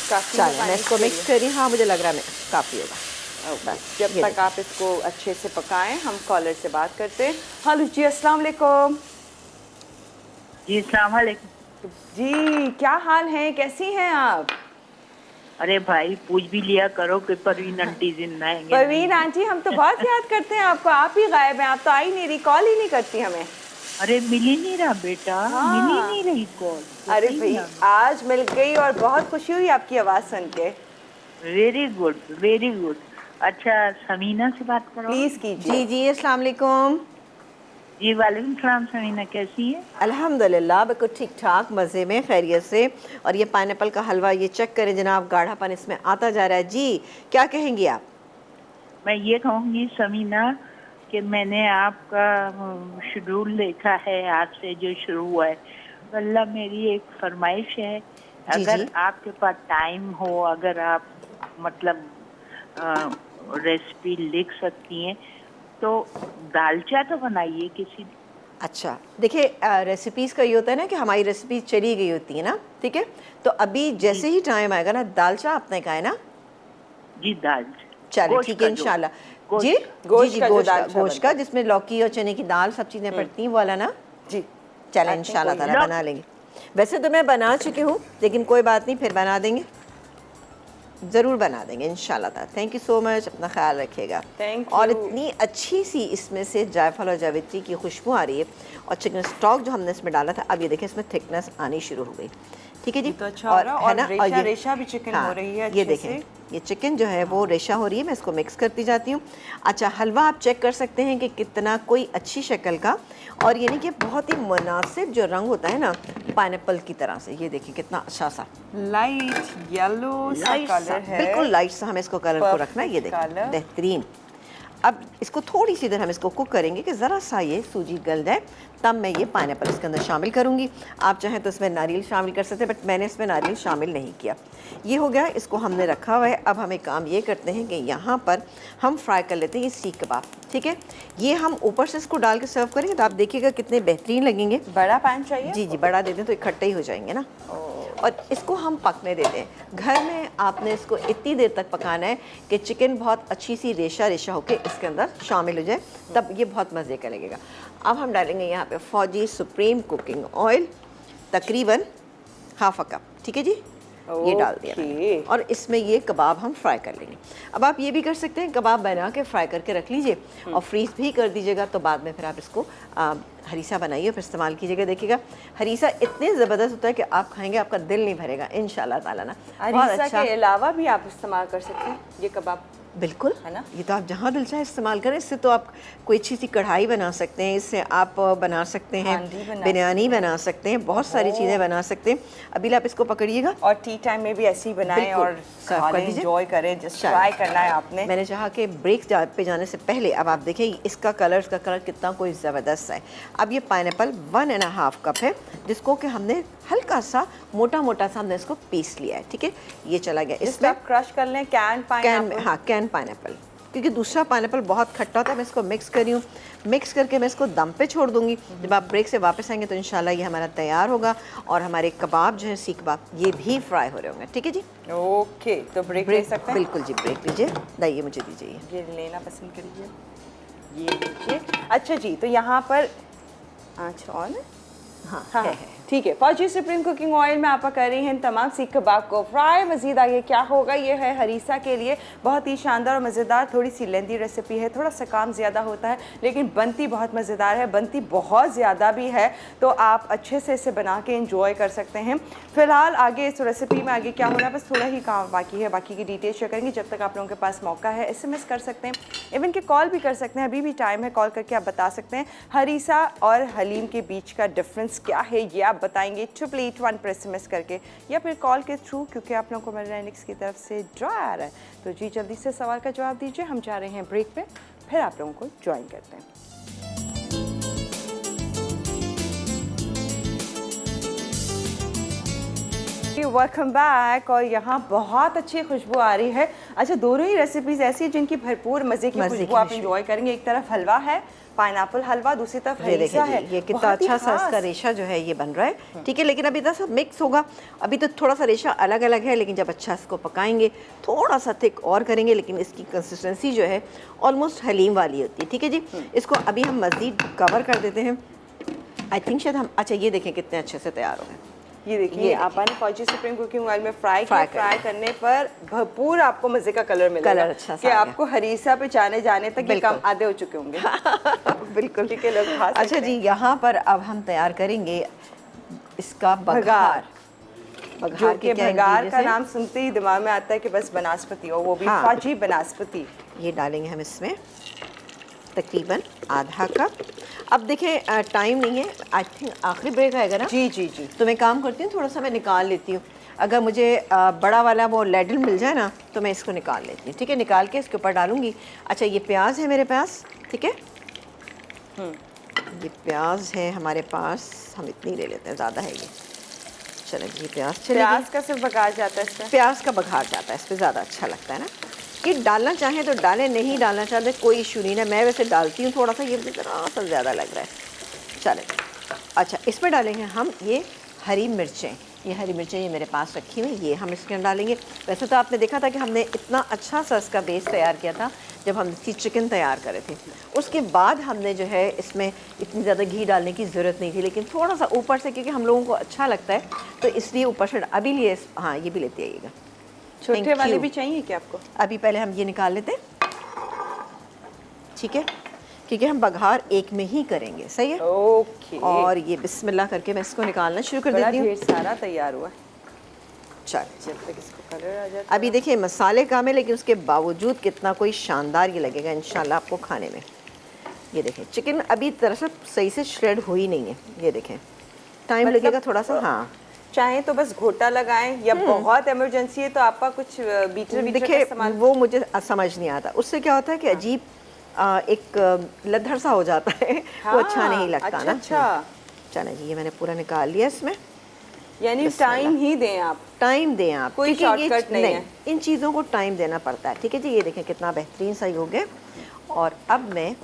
चलो मैं इसको मिक्स कर रही हूँ। हाँ, मुझे लग रहा है काफ़ी होगा। बस जब तक आप इसको अच्छे से पकाएं हम कॉलर से बात करते हैं। हेलो जी, अस्सलाम वालेकुम। जी अस्सलाम वालेकुम। जी क्या हाल है, कैसी हैं आप? अरे भाई पूछ भी लिया करो कि परवीन आंटी जिंदा हैं। परवीन आंटी, हम तो बहुत याद करते हैं आपको, आप ही गायब हैं, आप तो आई नहीं रही, कॉल ही नहीं करती हमें। अरे मिल ही नहीं रहा बेटा, हाँ। मिल ही नहीं रही कॉल। अरे भाई आज मिल गई और बहुत खुशी हुई आपकी आवाज़ सुन के। Very good, very good. अच्छा समीना से बात करो प्लीज़ कीजिए। जी जी, अस्सलाम वालेकुम। जी वालेकुम सलाम। समीना कैसी है? अल्हम्दुलिल्लाह बिल्कुल ठीक ठाक, मज़े में, खैरियत से। और ये पाइनएप्पल का हलवा ये चेक करें जनाब, गाढ़ापन इसमें आता जा रहा है। जी क्या कहेंगी आप? मैं ये कहूँगी समीना कि मैंने आपका शेड्यूल देखा है आज से जो शुरू हुआ है। अल्लाह मेरी एक फरमाइश है, अगर जी। आपके पास टाइम हो, अगर आप मतलब रेसिपी लिख सकती हैं तो दालचा तो बनाइए किसी। अच्छा देखिए, रेसिपीज़ का ये होता है ना कि हमारी रेसिपी चली गई होती है ना, ठीक है, तो अभी जैसे ही टाइम आएगा ना, दालचा आपने कहा है ना? जी दाल। चलो गोश्त ठीक का है जो- इंशाल्लाह। गोश्त जी का। गोश्त जी का जो गोश्त का, दालचा गोश्त बनता का है। जिसमें लौकी और चने की दाल सब चीज़ें पड़ती हैं, वो वाला ना? जी चलें I think इंशाल्लाह वही ताला है। बना लेंगे। वैसे तो मैं बना चुकी हूँ लेकिन कोई बात नहीं, फिर बना देंगे, ज़रूर बना देंगे इंशाल्लाह ताला। थैंक यू सो मच, अपना ख्याल रखिएगा। Thank और you। इतनी अच्छी सी इसमें से जायफल और जावित्री की खुशबू आ रही है और चिकन स्टॉक जो हमने इसमें डाला था, अब ये देखें इसमें थिकनेस आनी शुरू हो गई। ठीक है जी, ये तो अच्छा हो रहा है, और है ना, रेशा भी चिकन हो रही है ये अच्छे देखें से। ये चिकन जो है वो रेशा हो रही है। मैं इसको मिक्स करती जाती हूँ। अच्छा, हलवा आप चेक कर सकते हैं कि कितना कोई अच्छी शक्ल का, और यानी कि बहुत ही मुनासिब जो रंग होता है ना पाइनएप्पल की तरह से। ये देखिए कितना अच्छा सा लाइट येलो सा लाइट सा, कलर है, बिल्कुल लाइट सा हमें इसको कलर को रखना है। ये Perfect देखिए colour। बेहतरीन। अब इसको थोड़ी सी देर हम इसको कुक करेंगे कि ज़रा सा ये सूजी गल जाए, तब मैं ये पाइनएप्पल इसके अंदर शामिल करूँगी। आप चाहें तो इसमें नारियल शामिल कर सकते हैं, बट मैंने इसमें नारियल शामिल नहीं किया। ये हो गया, इसको हमने रखा हुआ है। अब हम एक काम ये करते हैं कि यहाँ पर हम फ्राई कर लेते हैं ये सीख कबाब। ठीक है, ये हम ऊपर से इसको डाल के सर्व करेंगे तो आप देखिएगा कितने बेहतरीन लगेंगे। बड़ा पैन चाहिए। जी जी, बड़ा दे दें तो इकट्ठे ही हो जाएंगे ना। और इसको हम पकने देते हैं। घर में आपने इसको इतनी देर तक पकाना है कि चिकन बहुत अच्छी सी रेशा रेशा होकर इसके अंदर शामिल हो जाए, तब ये बहुत मज़े का लगेगा। अब हम डालेंगे यहाँ पे फौजी सुप्रीम कुकिंग ऑयल, तकरीबन ½ कप। ठीक है जी, ये डाल दिया मैंने। और इसमें ये कबाब हम फ्राई कर लेंगे। अब आप ये भी कर सकते हैं, कबाब बना के फ्राई करके रख लीजिए और फ्रीज़ भी कर दीजिएगा, तो बाद में फिर आप इसको हरीसा बनाइए फिर इस्तेमाल कीजिएगा। देखिएगा हरीसा इतने ज़बरदस्त होता है कि आप खाएंगे आपका दिल नहीं भरेगा इंशाल्लाह ताला ना। बहुत हरीसा अच्छा, के अलावा भी आप इस्तेमाल कर सकते हैं ये कबाब, बिल्कुल है ना? ये तो आप जहाँ दिल चाहे इस्तेमाल करें। इससे तो आप कोई अच्छी सी कढ़ाई बना सकते हैं, इससे आप बना सकते हैं हांडी बना बिरयानी बना सकते हैं, बहुत सारी चीज़ें बना सकते हैं। अभी आप इसको पकड़िएगा, और टी टाइम में भी ऐसे ही बनाएं बिल्कुल, और सर्व खा कर लें, दीजिए। एंजॉय करें। जस्ट चलो। ट्राई करना है आपने। मैंने चाहा कि ब्रेक पे जाने से पहले अब आप देखें इसका कलर कितना कोई ज़बरदस्त है। अब ये पाइनएप्पल 1½ कप है, जिसको कि हमने हल्का सा मोटा मोटा सा हमने इसको पीस लिया है। ठीक है, ये चला गया इसमें इसमें। आप क्रश कर लें कैन कैन, पाइनएप्पल। हाँ कैन पाइनएप्पल, क्योंकि दूसरा पाइनएप्पल बहुत खट्टा होता है। मैं इसको मिक्स कर रही हूँ, मिक्स करके मैं इसको दम पे छोड़ दूँगी। जब आप ब्रेक से वापस आएंगे तो इंशाल्लाह ये हमारा तैयार होगा और हमारे कबाब जो है सीख कबाब ये भी फ्राई हो रहे होंगे। ठीक है जी, ओके, तो ब्रेक ले सकते हैं। बिल्कुल जी, ब्रेक लीजिए। लाइए मुझे दीजिए। ये लेना पसंद करिए, ये लीजिए। अच्छा जी, तो यहाँ पर आँच ऑन है। हाँ हाँ। है। ठीक है, फौजी सुप्रीम कुकिंग ऑयल में आप कर रही हैं तमाम सीख कबाब को फ्राई। मज़ीद आगे क्या होगा, ये है हरीसा के लिए बहुत ही शानदार और मज़ेदार, थोड़ी सी लेंदी रेसिपी है, थोड़ा सा काम ज़्यादा होता है लेकिन बनती बहुत मज़ेदार है, बनती बहुत ज़्यादा भी है, तो आप अच्छे से इसे बना के इंजॉय कर सकते हैं। फ़िलहाल आगे इस रेसिपी में आगे क्या होना है, बस थोड़ा ही काम बाकी है, बाकी की डिटेल्स शेयर करेंगे। जब तक आप लोगों के पास मौका है SMS कर सकते हैं, इवन के कॉल भी कर सकते हैं, अभी भी टाइम है, कॉल करके आप बता सकते हैं हरीसा और हलीम के बीच का डिफरेंस क्या है, ये आप बताएंगे 888 पर SMS करके या फिर कॉल के थ्रू, क्योंकि आप लोगों को मेरे एनिक्स की तरफ से ड्रॉ आ रहा है। तो जी जल्दी से सवाल का जवाब दीजिए, हम जा रहे हैं ब्रेक पे, फिर आप लोगों को ज्वाइन करते हैं। Welcome back. और यहाँ बहुत अच्छी खुशबू आ रही है। अच्छा, दोनों ही रेसिपीज ऐसी हैं जिनकी भरपूर मज़े की खुशबू आप इंजॉय करेंगे। एक तरफ हलवा है, पाइनएप्पल हलवा, दूसरी तरफ हरीसा है। ये कितना अच्छा सा इसका रेशा जो है ये बन रहा है, ठीक है। लेकिन अभी तो सब मिक्स होगा, अभी तो थोड़ा सा रेशा अलग अलग है, लेकिन जब अच्छा इसको पकाएंगे थोड़ा सा थिक और करेंगे, लेकिन इसकी कंसिस्टेंसी जो है ऑलमोस्ट हलीम वाली होती है, ठीक है जी। इसको अभी हम मज़ीद कवर कर देते हैं। आई थिंक शायद हम, अच्छा ये देखें कितने अच्छे से तैयार हो गए। ये देखिए आपने फौजी सुप्रीम कुकिंग ऑयल में फ्राई करने पर भरपूर आपको मजे का कलर मिलेगा, कलर अच्छा कि आपको हरीसा पे जाने तक ये काम आधे हो चुके होंगे। बिल्कुल ठीक है, लोग खा अच्छा जी, यहाँ पर अब हम तैयार करेंगे इसका बघार। जो कि बघार का नाम सुनते ही दिमाग में आता है कि बस बनास्पति हो, वो भी फौजी बनास्पति। ये डालेंगे हम इसमें तकरीबन आधा कप। अब देखें टाइम नहीं है, आई थिंक आखिरी ब्रेक आएगा ना। जी जी जी। तो मैं काम करती हूँ, थोड़ा सा मैं निकाल लेती हूँ। अगर मुझे बड़ा वाला वो लैडल मिल जाए ना तो मैं इसको निकाल लेती हूँ, ठीक है। निकाल के इसके ऊपर डालूंगी। अच्छा, ये प्याज है मेरे पास, ठीक है। ये प्याज है हमारे पास, हम इतनी ले लेते हैं, ज़्यादा है ये। चलें ये प्याज का सिर्फ बघार जाता है इसमें, प्याज का बघार जाता है, इस पर ज़्यादा अच्छा लगता है ना। ये डालना चाहें तो डालें, नहीं डालना चाहते कोई इशू नहीं है। मैं वैसे डालती हूँ थोड़ा सा, ये ज़रा सा ज़्यादा लग रहा है। चलें, अच्छा इसमें डालेंगे हम ये हरी मिर्चें। ये हरी मिर्चें ये मेरे पास रखी हुई, ये हम इसके अंदर डालेंगे। वैसे तो आपने देखा था कि हमने इतना अच्छा सा इसका बेस तैयार किया था जब हम इसकी चिकन तैयार करे थे। उसके बाद हमने जो है इसमें इतनी ज़्यादा घी डालने की ज़रूरत नहीं थी, लेकिन थोड़ा सा ऊपर से, क्योंकि हम लोगों को अच्छा लगता है तो इसलिए ऊपर से अभी लिए। हाँ, ये भी लेते आइएगा। छोटे वाले भी चाहिए क्या आपको? अभी पहले हम ये निकाल लेते हैं, ठीक है, क्योंकि हम बघार एक में ही करेंगे, सही है। ओके। और ये बिस्मिल्लाह करके मैं इसको निकालना शुरू कर देती हूँ। ढेर सारा तैयार हुआ। चलिए, जब तक इसको कलर आ जाता है। अभी देखिए मसाले कम है, लेकिन उसके बावजूद कितना कोई शानदार ये लगेगा इंशाल्लाह आपको खाने में। ये देखें चिकन अभी दरअसल सही से श्रेड हुई नहीं है, ये देखें टाइम लगेगा थोड़ा सा। हाँ, चाहे तो बस घोटा लगाएं, या बहुत इमरजेंसी है तो आपका कुछ बीटर देखिए वो मुझे समझ नहीं आता। उससे क्या होता है कि अजीब एक लद्दर सा हो जाता है। वो अच्छा नहीं लगता ना। अच्छा, चलें जी, ये मैंने पूरा निकाल लिया इसमें। यानी टाइम ही दें आप, टाइम दें आप, कोई शॉर्टकट नहीं है। इन चीज़ों को टाइम देना पड़ता है, ठीक है जी। ये देखें कितना बेहतरीन सा हो गया। और अब मैं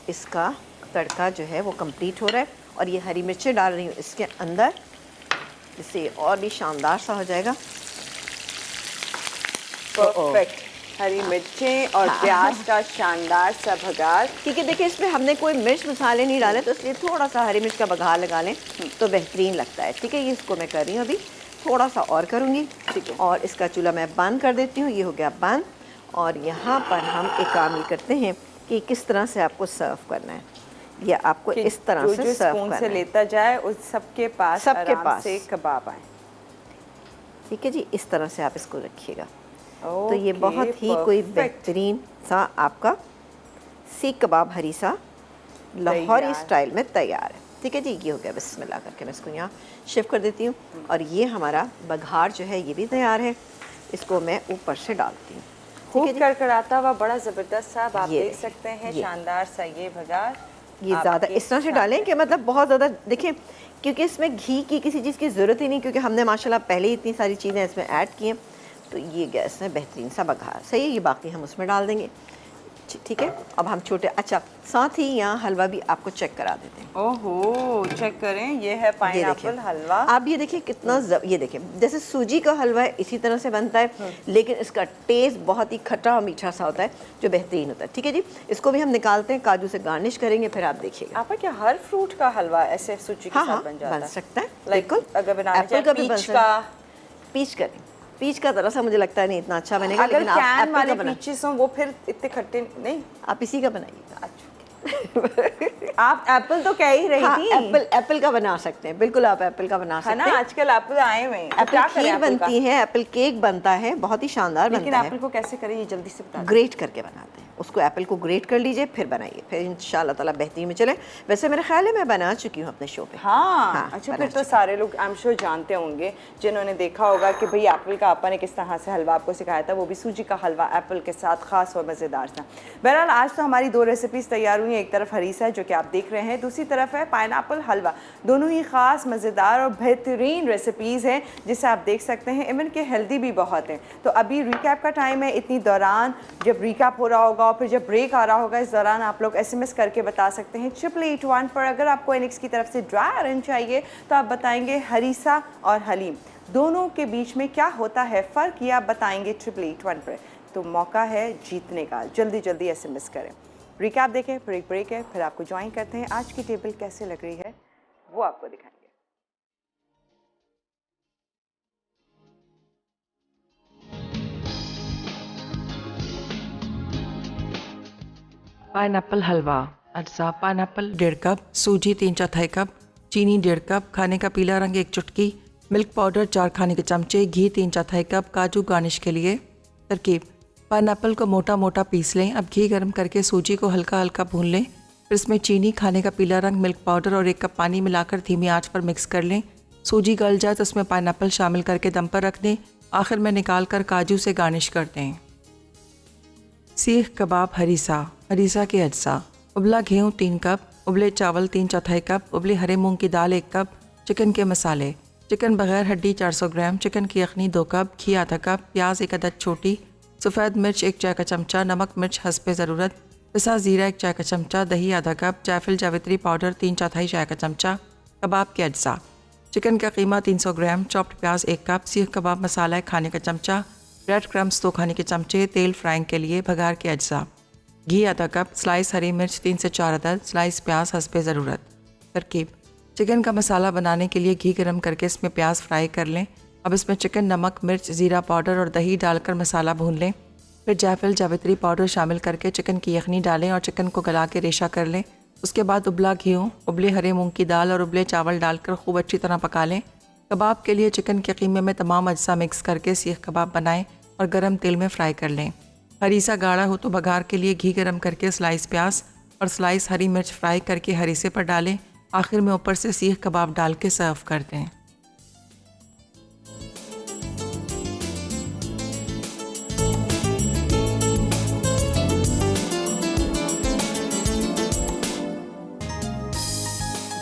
इसका तड़का जो है वो कंप्लीट हो रहा है, और ये हरी मिर्चें डाल रही हूँ इसके अंदर, इससे और भी शानदार सा हो जाएगा। परफेक्ट, हरी मिर्चें और प्याज का शानदार सा बघार। क्योंकि देखिए इसमें हमने कोई मिर्च मसाले नहीं डाले, तो इसलिए थोड़ा सा हरी मिर्च का बघार लगा लें तो बेहतरीन लगता है, ठीक है। ये इसको मैं कर रही हूँ, अभी थोड़ा सा और करूँगी, ठीक है। और इसका चूल्हा मैं बंद कर देती हूँ, ये हो गया बंद। और यहाँ पर हम एक काम ये करते हैं कि किस तरह से आपको सर्व करना है, या आपको इस तरह से सर्व करना से लेता जाए उस सबके पास से कबाब आए, ठीक है जी। इस तरह से आप इसको रखिएगा। तो ये बहुत ही कोई बेहतरीन सा आपका सीख कबाब हरीसा लाहौरी स्टाइल में तैयार है, ठीक है जी। ये हो गया, बिस्मिल्लाह करके मैं इसको यहाँ शिफ्ट कर देती हूँ। और ये हमारा बघार जो है ये भी तैयार है, इसको मैं ऊपर से डालती हूँ। खूब कड़कड़ाता हुआ बड़ा ज़बरदस्त सा आप देख सकते हैं, शानदार सा ये बघार। ये ज़्यादा इस तरह से डालें कि मतलब बहुत ज़्यादा देखें, क्योंकि इसमें घी की किसी चीज़ की ज़रूरत ही नहीं, क्योंकि हमने माशाल्लाह पहले ही इतनी सारी चीज़ें इसमें ऐड की हैं। तो ये गैस में बेहतरीन सा बघार, सही है। ये बाकी हम उसमें डाल देंगे। ठीक है। अब हम छोटे, अच्छा साथ ही यहाँ हलवा भी आपको चेक करा देते हैं। ओहो, चेक करें, ये है ये पाइनएप्पल देखिए हलवा। आप, ये देखिए कितना ये देखिए जैसे सूजी का हलवा है इसी तरह से बनता है, लेकिन इसका टेस्ट बहुत ही खट्टा और मीठा सा होता है जो बेहतरीन होता है। ठीक है जी, इसको भी हम निकालते हैं, काजू से गार्निश करेंगे, फिर आप देखिएगा। आपका क्या हर फ्रूट का हलवा ऐसे सूजी के हाँ साथ हाँ बन जाता बन है? सकता है, Like, बिल्कुल। अगर बनाना एप्पल चाहे का भी बन पीच सकता का, है। पीच का नहीं, पीच का तरह सा मुझे लगता है नहीं इतना अच्छा बनेगा, अगर लेकिन आप कैन एप्पल वाले का बना, पीचेस हों वो फिर इतने खट्टे नहीं। आप इसी का बनाइएगा। आप एप्पल तो कह ही रही हाँ, थी। एप्पल का बना सकते हैं, बिल्कुल आप एप्पल का बना है सकते ना, हैं। आजकल एप्पल आए हुए हैं, तो एप्पल क्या करें खीर एप्पल का? बनती है, एप्पल केक बनता है, बहुत ही शानदार लेकिन बनता है। एप्पल को कैसे करें ये जल्दी से बता दो। ग्रेट करके बनाते हैं उसको, एप्पल को ग्रेट कर लीजिए फिर बनाइए, फिर इंशाल्लाह ताला बेहतरीन में चले। वैसे मेरे ख्याल है मैं बना चुकी हूँ अपने शो पे। हाँ, अच्छा बना फिर तो चुकी सारे लोग आई एम श्योर जानते होंगे जिन्होंने देखा होगा कि भाई एप्पल का आपा ने किस तरह से हलवा आपको सिखाया था, वो भी सूजी का हलवा एप्पल के साथ खास और मज़ेदार था। बहरहाल आज तो हमारी 2 रेसिपीज़ तैयार हुई हैं, एक तरफ हरीसा है जो कि आप देख रहे हैं, दूसरी तरफ है पाइनएप्पल हलवा। दोनों ही खास मज़ेदार और बेहतरीन रेसिपीज़ हैं जिसे आप देख सकते हैं, इवन के हेल्दी भी बहुत हैं। तो अभी रिकैप का टाइम है, इतनी दौरान जब रिकैप हो रहा होगा और फिर जब ब्रेक आ रहा होगा, इस दौरान आप लोग SMS करके बता सकते हैं 8881 पर। अगर आपको एनिक्स की तरफ से ड्राई आयरन चाहिए तो आप बताएंगे हरीसा और हलीम दोनों के बीच में क्या होता है फ़र्क, ये आप बताएंगे 8881 पर। तो मौका है जीतने का, जल्दी जल्दी SMS करें। रिकैप देखें, फिर एक ब्रेक है, फिर आपको ज्वाइन करते हैं। आज की टेबल कैसे लग रही है वो आपको दिखाएंगे। पाइनएप्पल हलवा। अज्जा पाइनएप्पल 1.5 कप, सूजी 3/4 कप, चीनी 1.5 कप, खाने का पीला रंग 1 चुटकी, मिल्क पाउडर 4 खाने के चमचे, घी 3/4 कप, काजू गार्निश के लिए। तरकीब, पाइनएप्पल को मोटा मोटा पीस लें। अब घी गर्म करके सूजी को हल्का हल्का भून लें, फिर इसमें चीनी, खाने का पीला रंग, मिल्क पाउडर और 1 कप पानी मिलाकर धीमी आंच पर मिक्स कर लें। सूजी गल जाए तो उसमें पाइनएप्पल शामिल करके दम पर रख दें। आखिर में निकाल कर काजू से गार्निश कर दें। सीख कबाब हरीसा। हरीसा के अज्जा, उबला गेहूँ 3 कप, उबले चावल 3/4 कप, उबली हरे मूंग की दाल 1 कप, चिकन के मसाले, चिकन बगैर हड्डी 400 ग्राम, चिकन की यखनी 2 कप, घी आधा कप, प्याज 1 अदद छोटी, सफ़ेद मिर्च 1 चाय का चमचा, नमक मिर्च हस्बे ज़रूरत, पिसा ज़ीरा 1 चाय का चमचा, दही आधा कप, जायफल जावित्री पाउडर 3/4 चाय का चमचा। कबाब के अज्जा, चिकन का कीमा 300 ग्राम, चॉप्ड प्याज 1 कप, सीख कबाब मसाला 1 खाने का चमचा, ब्रेड क्रम्स 2 खाने के चमचे, तेल फ्राइंग के लिए भगार के अज्जा, घी आधा कप, स्लाइस हरी मिर्च 3 से 4 अदद, स्लाइस प्याज हस्बे ज़रूरत। तरकीब, चिकन का मसाला बनाने के लिए घी गरम करके इसमें प्याज फ्राई कर लें। अब इसमें चिकन, नमक मिर्च, ज़ीरा पाउडर और दही डालकर मसाला भून लें। फिर जायफल जावित्री पाउडर शामिल करके चिकन की यखनी डालें और चिकन को गला के रेशा कर लें। उसके बाद उबला गेहूँ, उबले हरे मूंग की दाल और उबले चावल डालकर खूब अच्छी तरह पका लें। कबाब के लिए चिकन के कीमे में तमाम अज्जा मिक्स करके सीख कबाब बनाएं और गरम तेल में फ्राई कर लें। हरीसा गाढ़ा हो तो बघार के लिए घी गरम करके स्लाइस प्याज और स्लाइस हरी मिर्च फ्राई करके हरीसे पर डालें। आखिर में ऊपर से सीख कबाब डाल के सर्व कर दें।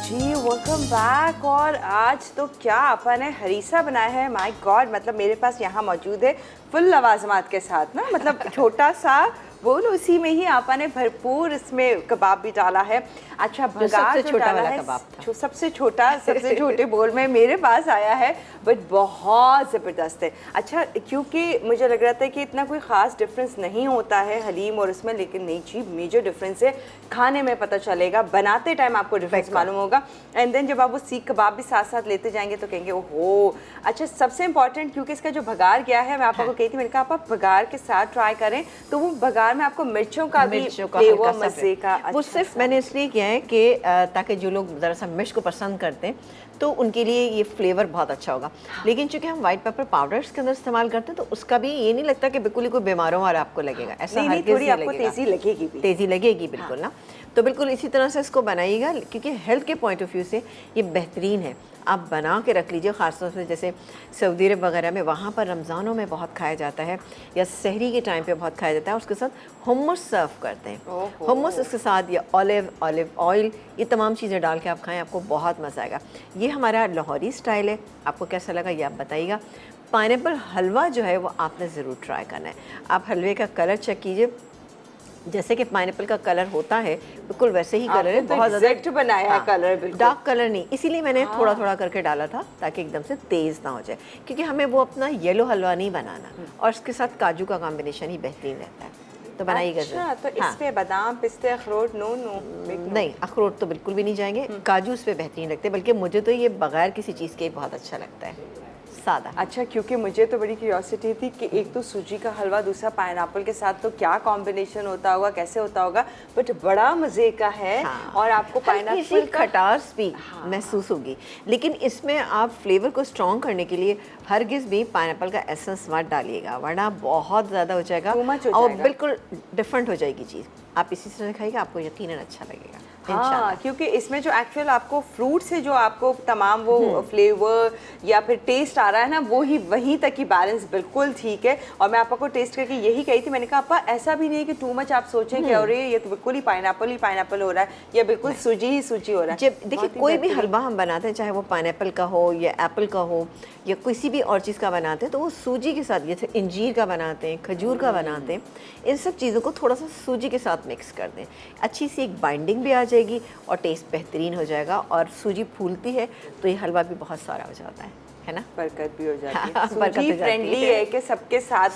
जी वेलकम बैक। और आज तो क्या आपा ने हरीसा बनाया है, माय गॉड। मतलब मेरे पास यहाँ मौजूद है फुल लवाजमात के साथ ना, मतलब छोटा सा बोल, उसी में ही आपा ने भरपूर इसमें कबाब भी डाला है। अच्छा भगार सबसे जो छोटा डाला वाला है, कबाब था। सबसे छोटा, सबसे छोटे बोल में मेरे पास आया है, बट बहुत ज़बरदस्त है। अच्छा, क्योंकि मुझे लग रहा था कि इतना कोई ख़ास डिफरेंस नहीं होता है हलीम और इसमें, लेकिन नहीं जी, मेजर डिफरेंस है। खाने में पता चलेगा, बनाते टाइम आपको डिफरेंस मालूम होगा। एंड देन जब आप वो सीख कबाब भी साथ साथ लेते जाएंगे तो कहेंगे ओहो। अच्छा, सबसे इंपॉर्टेंट क्योंकि इसका जो भगार गया है, मैं आपको कही थी, मैंने कहा आप भगार के साथ ट्राई करें तो वो भगार में आपको मिर्चों का भी फ्लेवर, मज़े का। वो सिर्फ मैंने इसलिए किया है कि ताकि जो लोग ज़रा सा मिर्च को पसंद करते हैं तो उनके लिए ये फ्लेवर बहुत अच्छा होगा। लेकिन चूंकि हम वाइट पेपर पाउडर इसके अंदर इस्तेमाल करते हैं तो उसका भी ये नहीं लगता कि बिल्कुल ही कोई बीमारों वाला आपको लगेगा। ऐसा नहीं, थोड़ी आपको तेज़ी लगेगी भी, तेज़ी लगेगी बिल्कुल ना। तो बिल्कुल इसी तरह से इसको बनाइएगा, क्योंकि हेल्थ के पॉइंट ऑफ व्यू से ये बेहतरीन है। आप बना के रख लीजिए, ख़ासतौर से जैसे सऊदी अरब वगैरह में, वहाँ पर रमज़ानों में बहुत खाया जाता है या सहरी के टाइम पे बहुत खाया जाता है। उसके साथ हुम्मस सर्व करते हैं। हुम्मस इसके साथ या ऑलिव ऑयल, ये तमाम चीज़ें डाल के आप खाएं, आपको बहुत मज़ा आएगा। ये हमारा लाहौरी स्टाइल है, आपको कैसा लगा ये आप बताइएगा। पाइनएप्पल हलवा जो है वो आपने ज़रूर ट्राई करना है। आप हलवे का कलर चेक कीजिए, जैसे कि पाइनएप्पल का कलर होता है बिल्कुल वैसे ही कलर है, आपने तो बहुत ज़्यादा exact बनाया है कलर बिल्कुल। डार्क कलर नहीं, इसीलिए मैंने थोड़ा थोड़ा करके डाला था ताकि एकदम से तेज़ ना हो जाए, क्योंकि हमें वो अपना येलो हलवा नहीं बनाना, और इसके साथ काजू का कॉम्बिनेशन ही बेहतरीन रहता है। तो बनाइएगा अच्छा, तो हाँ। इस पे बादाम पिस्ते अखरोट नो नहीं, अखरोट तो बिल्कुल भी नहीं जाएंगे, काजू इस पे बेहतरीन लगते हैं, बल्कि मुझे तो ये बगैर किसी चीज़ के बहुत अच्छा लगता है, सादा। अच्छा, क्योंकि मुझे तो बड़ी क्यूरियोसिटी थी कि एक तो सूजी का हलवा, दूसरा पाइनएप्पल के साथ, तो क्या कॉम्बिनेशन होता होगा, कैसे होता होगा, बट बड़ा मजे का है। हाँ। और आपको पाइनएप्पल का खटास भी महसूस होगी, लेकिन इसमें आप फ्लेवर को स्ट्रॉन्ग करने के लिए हरगिज़ भी पाइनएप्पल का एसेंस मत डालिएगा, वरना बहुत ज़्यादा हो जाएगा Too much हो और जाएगा। बिल्कुल डिफरेंट हो जाएगी चीज़। आप इसी तरह खाइएगा, आपको यकीनन अच्छा लगेगा हाँ, इंशाल्लाह। क्योंकि इसमें जो एक्चुअल आपको फ्रूट से जो आपको तमाम वो फ्लेवर या फिर टेस्ट आ रहा है ना, वो ही वहीं तक की बैलेंस बिल्कुल ठीक है। और मैं आपको टेस्ट करके यही कही थी, मैंने कहा आपा ऐसा भी नहीं है कि टू मच आप सोचें कि अरे ये तो बिल्कुल ही पाइनएप्पल हो रहा है, या बिल्कुल सूजी ही सूजी हो रहा है। जब देखिए बहुत ही कोई भी बेहतरीन। हलवा हम बनाते हैं, चाहे वो पाइनएप्पल का हो या एप्पल का हो या किसी भी और चीज़ का बनाते हैं, तो वो सूजी के साथ, जैसे इंजीर का बनाते हैं, खजूर का बनाते हैं, इन सब चीज़ों को थोड़ा सा सूजी के साथ मिक्स कर दें, अच्छी सी एक बाइंडिंग भी आ जाएगी और टेस्ट बेहतरीन हो जाएगा। और सूजी फूलती है तो ये हलवा भी बहुत सारा हो जाता है ना। बरकत भी हो जाती है। हाँ, बरकत हो सूजी जाती फ्रेंडली है कि सबके साथ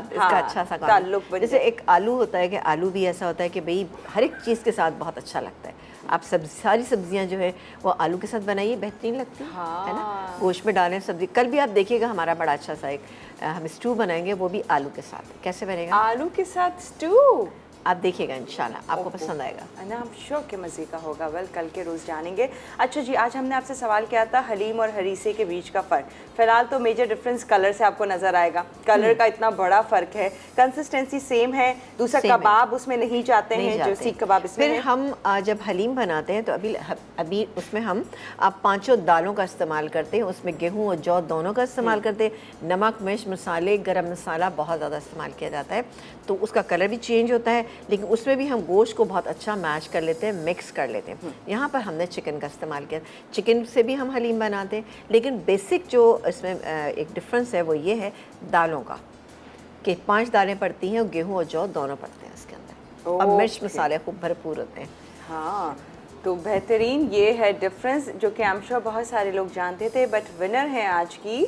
इसका हाँ, अच्छा सा ताल्लुक बन जैसे जाए। एक आलू होता है कि आलू भी ऐसा होता है कि भाई हर एक चीज़ के साथ बहुत अच्छा लगता है। आप सारी सब्जियां जो है वो आलू के साथ बनाइए, बेहतरीन लगती है ना। गोश्त में डालें सब्जी। कल भी आप देखिएगा हमारा बड़ा अच्छा सा एक हम स्टू बनाएंगे, वो भी आलू के साथ। कैसे बनेगा? आलू के साथ स्टू, आप देखिएगा इंशाल्लाह आपको पसंद आएगा। ना हम श्योर के मज़े का होगा। वेल, कल के रोज़ जानेंगे। अच्छा जी, आज हमने आपसे सवाल किया था हलीम और हरीसे के बीच का फ़र्क। फिलहाल तो मेजर डिफरेंस कलर से आपको नज़र आएगा, कलर का इतना बड़ा फ़र्क है, कंसिस्टेंसी सेम है, दूसरा कबाब उसमें नहीं जाते हैं जो सीख कबाब इसमें फिर हम जब हलीम बनाते हैं तो अभी उसमें हम आप 5 दालों का इस्तेमाल करते हैं, उसमें गेहूँ और जौ दोनों का इस्तेमाल करते हैं। नमक, मिर्च, मसाले, गरम मसाला बहुत ज़्यादा इस्तेमाल किया जाता है, तो उसका कलर भी चेंज होता है, लेकिन उसमें भी हम गोश्त को बहुत अच्छा मैश कर लेते हैं, मिक्स कर लेते हैं। यहाँ पर हमने चिकन का इस्तेमाल किया, चिकन से भी हम हलीम बनाते हैं, लेकिन बेसिक जो इसमें एक डिफरेंस है वो ये है दालों का, कि 5 दालें पड़ती हैं और गेहूँ और जौ दोनों पड़ते हैं इसके अंदर, और मिर्च मसाले खूब भरपूर होते हैं। हाँ, तो बेहतरीन ये है डिफरेंस जो कि आई एम श्योर बहुत सारे लोग जानते थे। बट विनर है आज की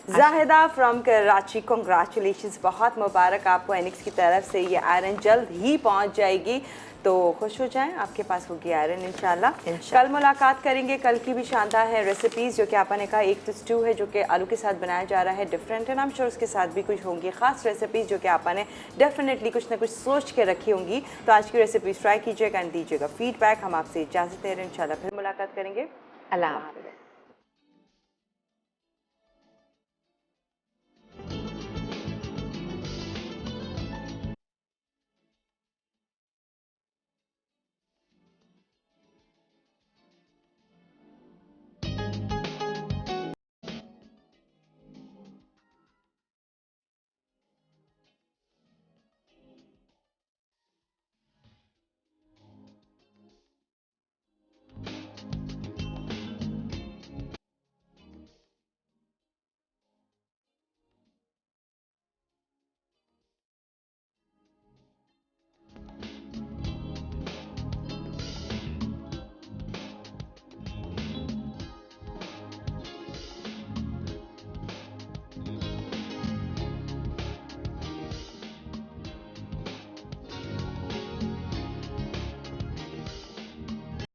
जाहिदा फ्रॉम कराची। कॉन्ग्रेचुलेशंस, बहुत मुबारक आपको एनिक्स की तरफ से। ये आयरन जल्द ही पहुंच जाएगी, तो खुश हो जाएं, आपके पास होगी आयरन इंशाल्लाह। कल मुलाकात करेंगे, कल की भी शानदार है रेसिपीज़ जो कि आपने कहा। एक तो स्टू है जो कि आलू के साथ बनाया जा रहा है, डिफरेंट है, आई एम श्योर उसके साथ भी कुछ होंगी ख़ास रेसिपीज़ जो कि आपने डेफिनेटली कुछ ना कुछ सोच के रखी होंगी। तो आज की रेसिपीज़ ट्राई कीजिएगा एंड दीजिएगा फीडबैक। हम आपसे इजाज़त दे रहे हैं, इंशाल्लाह फिर मुलाकात करेंगे। अल्लाह हाफ़िज़।